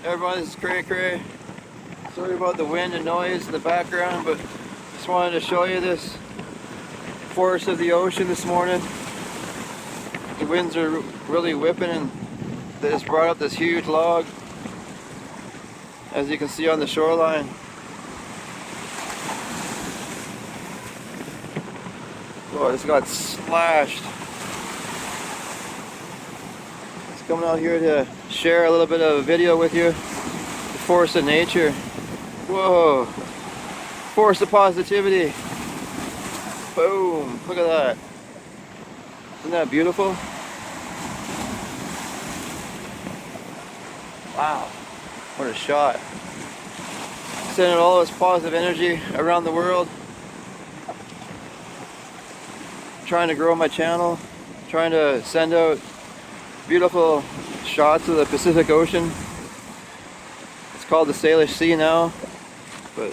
Everyone, this is Cray Cray. Sorry about the wind and noise in the background, but just wanted to show you this force of the ocean this morning. The winds are really whipping and they just brought up this huge log, as you can see on the shoreline. Oh, I just got slashed. Just coming out here to share a little bit of a video with you. The force of nature. Whoa. Force of positivity. Boom. Look at that. Isn't that beautiful? Wow. What a shot. Sending all this positive energy around the world. Trying to grow my channel. Trying to send out beautiful shots of the Pacific Ocean. It's called the Salish Sea now, but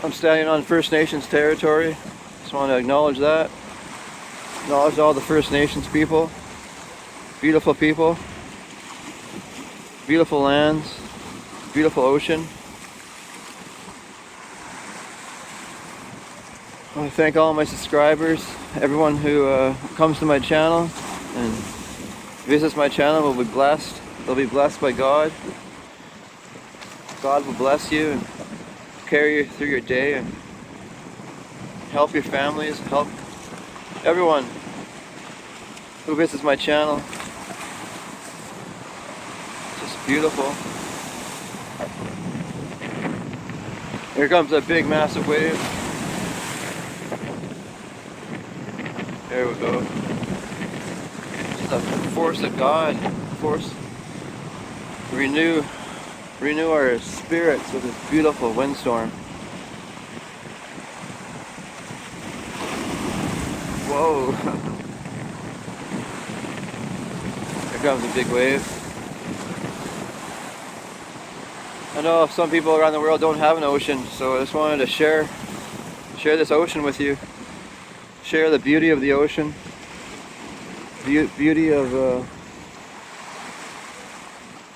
I'm standing on First Nations territory. Just want to acknowledge that. Acknowledge all the First Nations people. Beautiful people. Beautiful lands. Beautiful ocean. I want to thank all my subscribers, everyone who comes to my channel and visits my channel will be blessed. They'll be blessed by God. God will bless you and carry you through your day and help your families, help everyone who visits my channel. It's just beautiful. Here comes a big massive wave. There we go. It's the force of God. Force. Renew our spirits with this beautiful windstorm. Whoa. Here comes a big wave. I know some people around the world don't have an ocean, so I just wanted to share this ocean with you. Share the beauty of the ocean, beauty of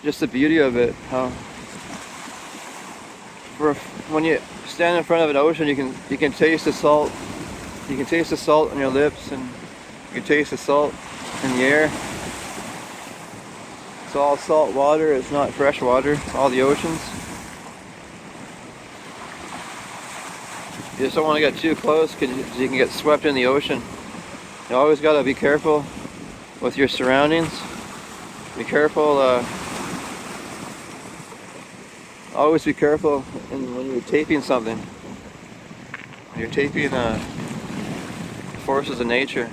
just the beauty of it. How when you stand in front of an ocean, you can taste the salt. You can taste the salt on your lips, and you can taste the salt in the air. It's all salt water. It's not fresh water. It's all the oceans. You just don't want to get too close because you can get swept in the ocean. You always got to be careful with your surroundings. Be careful. Always be careful when you're taping something. When you're taping forces of nature.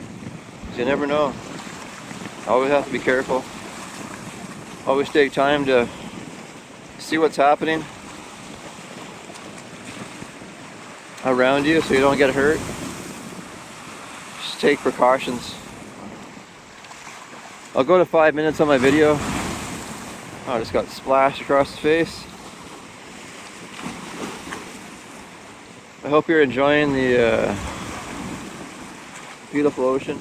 Because you never know. Always have to be careful. Always take time to see what's happening around you so you don't get hurt. Just take precautions. I'll go to 5 minutes on my video. Oh, I just got splashed across the face. I hope you're enjoying the beautiful ocean.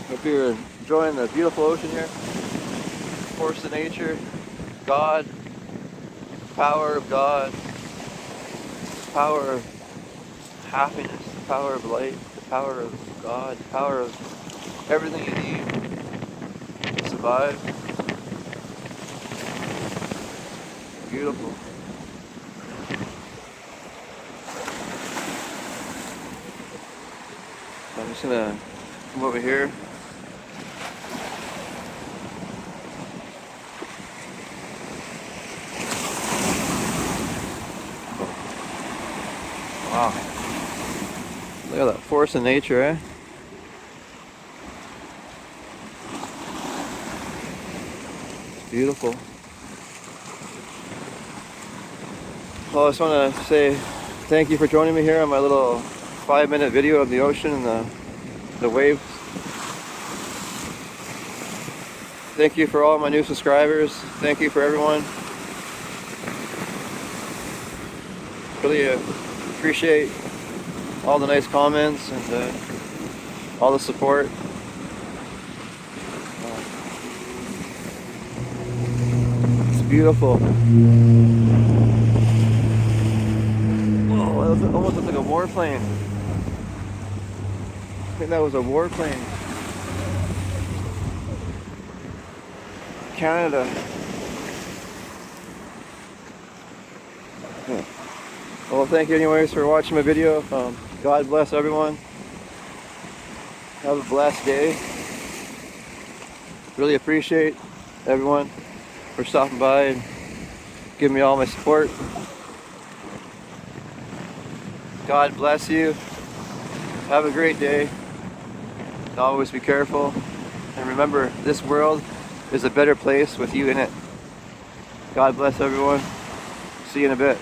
Hope you're enjoying the beautiful ocean here. Force of nature, God, power of God, power of happiness, the power of light, the power of God, the power of everything you need to survive. Beautiful. So I'm just gonna come over here. Wow. Look at that force of nature, eh? It's beautiful. Well, I just want to say thank you for joining me here on my little 5-minute video of the ocean and the waves. Thank you for all my new subscribers. Thank you for everyone. Really appreciate all the nice comments and all the support. It's beautiful. Whoa, that almost looked like a warplane. I think that was a warplane. Canada. Yeah. Well, thank you anyways for watching my video. God bless everyone. Have a blessed day. Really appreciate everyone for stopping by and giving me all my support. God bless you. Have a great day. Always be careful. And remember, this world is a better place with you in it. God bless everyone. See you in a bit.